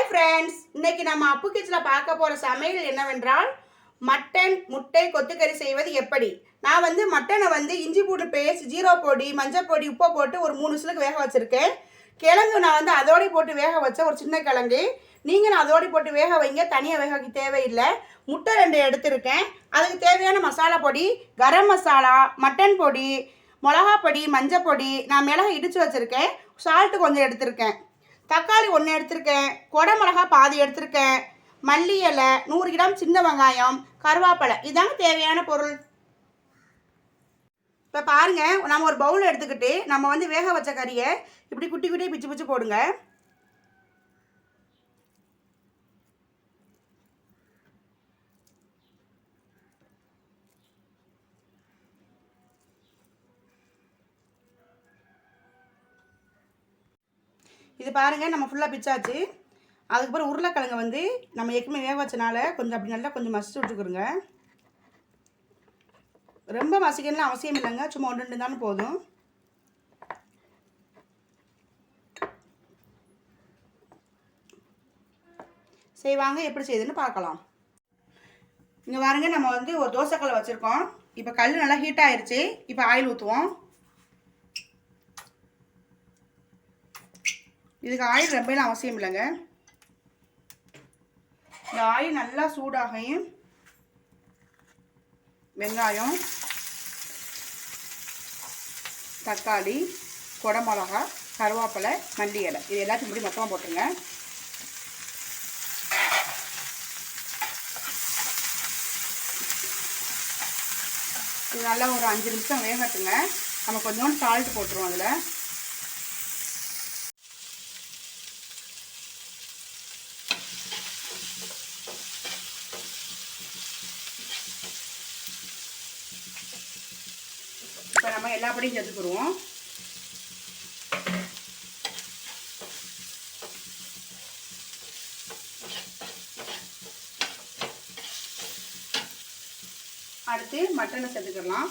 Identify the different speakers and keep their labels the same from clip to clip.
Speaker 1: Friends, இன்னைக்கு நம்ம அப்புக்கிச்சில் பார்க்க போகிற சமையல் என்னவென்றால் மட்டன் முட்டை கொத்துக்கறி செய்வது எப்படி. நான் மட்டனை இஞ்சி பூண்டு பேஸ்ட், ஜீரோ பொடி, மஞ்சள் பொடி, உப்பை போட்டு ஒரு 3 விசிலுக்கு வேக வச்சுருக்கேன். கிழங்கு நான் அதோடு போட்டு வேக வச்ச ஒரு சின்ன கிழங்கு. நீங்கள் நான் அதோடு போட்டு வேக வைங்க, தனியாக வேக வைக்க தேவையில்லை. முட்டை 2 எடுத்துருக்கேன். அதுக்கு தேவையான மசாலா பொடி, கரம் மசாலா, மட்டன் பொடி, மிளகா பொடி, மஞ்சள் பொடி, நான் மிளகா இடித்து வச்சுருக்கேன். சால்ட்டு கொஞ்சம் எடுத்திருக்கேன். தக்காளி 1 எடுத்திருக்கேன். கொடை மிளகா பாதி எடுத்திருக்கேன். மல்லி இலை, 100 கிராம் சின்ன வெங்காயம், கருவேப்பிலை, இதாங்க தேவையான பொருள். இப்போ பாருங்கள், நம்ம ஒரு பவுல் எடுத்துக்கிட்டு நம்ம வேக வச்ச கறியை இப்படி குட்டி குட்டியாக பிச்சு பிச்சு போடுங்க. இது பாருங்கள், நம்ம ஃபுல்லாக பிச்சாச்சு. அதுக்கப்புறம் உருளைக்கிழங்கு நம்ம ஏற்கனவே வேக வச்சனால கொஞ்சம் அப்படி நல்லா கொஞ்சம் மசிச்சு விட்டுக்குருங்க. ரொம்ப மசிக்கணும்னு அவசியம் இல்லைங்க, சும்மா 1 2 தானே போதும். செய்வாங்க, எப்படி செய்யுதுன்னு பார்க்கலாம். இங்கே பாருங்க, நம்ம ஒரு தோசைக்கல் வச்சுருக்கோம். இப்போ கல் நல்லா ஹீட் ஆயிடுச்சு. இப்போ ஆயில் ஊற்றுவோம். இதுக்கு ஆயில் ரொம்பலாம் அவசியம் இல்லைங்க. இந்த ஆயில் நல்லா சூடாகையும் வெங்காயம், தக்காளி, கொடை மிளகா, கருவேப்பிலை, மல்லி இலை, இது எல்லாத்தையும் முடி மொத்தமாக போட்டுருங்க. இது நல்லா ஒரு 5 நிமிஷம் வேகட்டுங்க. நம்ம கொஞ்சோண்டு சால்ட் போட்டுருவோம். அதில் இப்போ நம்ம எல்லா பொடியும் சேர்த்துக்குருவோம். அடுத்து மட்டனை சேர்த்துக்கலாம்.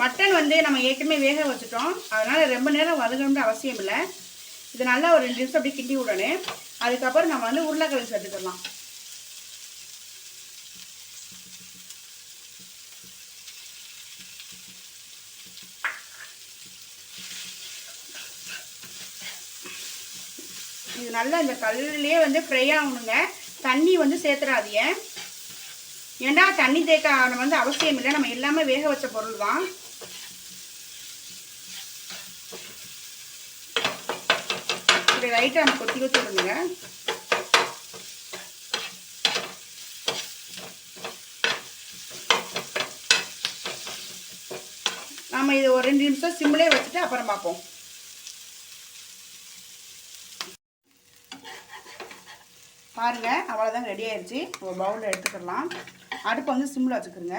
Speaker 1: மட்டன் நம்ம ஏற்கனவே வேக வச்சுட்டோம், அதனால் ரொம்ப நேரம் வதங்கணும்னு அவசியம் இல்லை. இது நல்லா ஒரு 2 நிமிஷம் அப்படி கிண்டி விடணும். அதுக்கப்புறம் நம்ம உருளைக்கிழங்கு சேர்த்துக்கலாம். இது நல்லா இந்த கல்லுலேயே ஃப்ரை ஆகணுங்க. தண்ணி சேர்த்துறாதீங்க. ஏன்னா தண்ணி தேக்க நம்ம அவசியம் இல்லை, நம்ம எல்லாமே வேக வச்ச பொருள் தான். இப்படி லைட்டாக நம்ம கொத்தி கொத்தி விடுங்க. நம்ம இது ஒரு 2 நிமிஷம் சிம்லேயே வச்சுட்டு அப்புறம் பார்ப்போம். பாருங்கள், அவ்வளோதாங்க, ரெடி ஆயிடுச்சு. ஒரு பவுலில் எடுத்துக்கலாம். அடுப்பை சிம்மில் வச்சுக்கிறோங்க.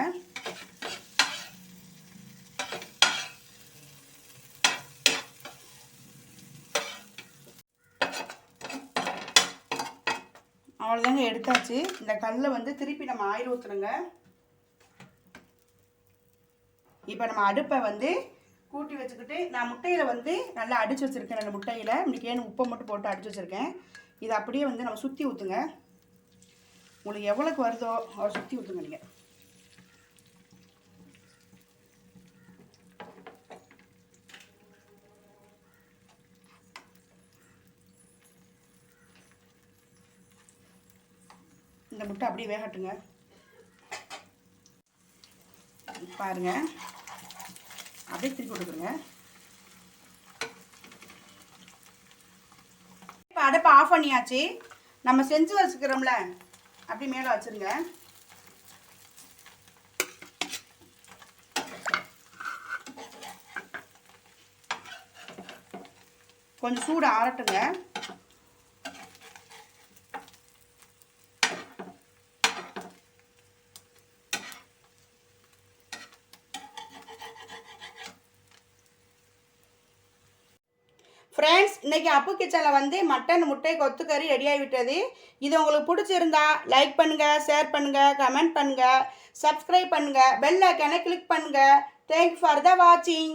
Speaker 1: அவ்வளோதாங்க, எடுத்தாச்சு. இந்த கல்லை திருப்பி நம்ம ஆயில் ஊற்றுறோங்க. இப்போ நம்ம அடுப்பை கூட்டி வச்சுக்கிட்டு, நான் முட்டையில் நல்லா அடித்து வச்சுருக்கேன். 2 முட்டையில் இன்னைக்கு உப்பை மட்டும் போட்டு அடித்து வச்சுருக்கேன். இதை அப்படியே நம்ம சுற்றி ஊற்றுங்க. உங்களுக்கு எவ்வளோக்கு வருதோ அவ்வளோ சுற்றி ஊற்றுங்க. நீங்கள் இந்த முட்டை அப்படியே வேகட்டுங்க. பாருங்க, அப்படியே திருப்பி விட்டுக்குங்க. இப்போ அடுப்பை ஆஃப் பண்ணியாச்சு. நம்ம செஞ்சு வச்சுக்கிறோம்ல, அப்படி மேலே வச்சுருங்க. கொஞ்சம் சூடு ஆறட்டுங்க. ஃப்ரெண்ட்ஸ், இன்றைக்கி அப்பு கிச்சனில் மட்டன் முட்டை கொத்துக்கறி ரெடி ஆகிவிட்டது. இது உங்களுக்கு பிடிச்சிருந்தா லைக் பண்ணுங்கள், ஷேர் பண்ணுங்கள், கமெண்ட் பண்ணுங்கள், சப்ஸ்கிரைப் பண்ணுங்கள், பெல் ஐக்கானை கிளிக் பண்ணுங்கள். தேங்க்ஸ் ஃபார் த வாட்சிங்.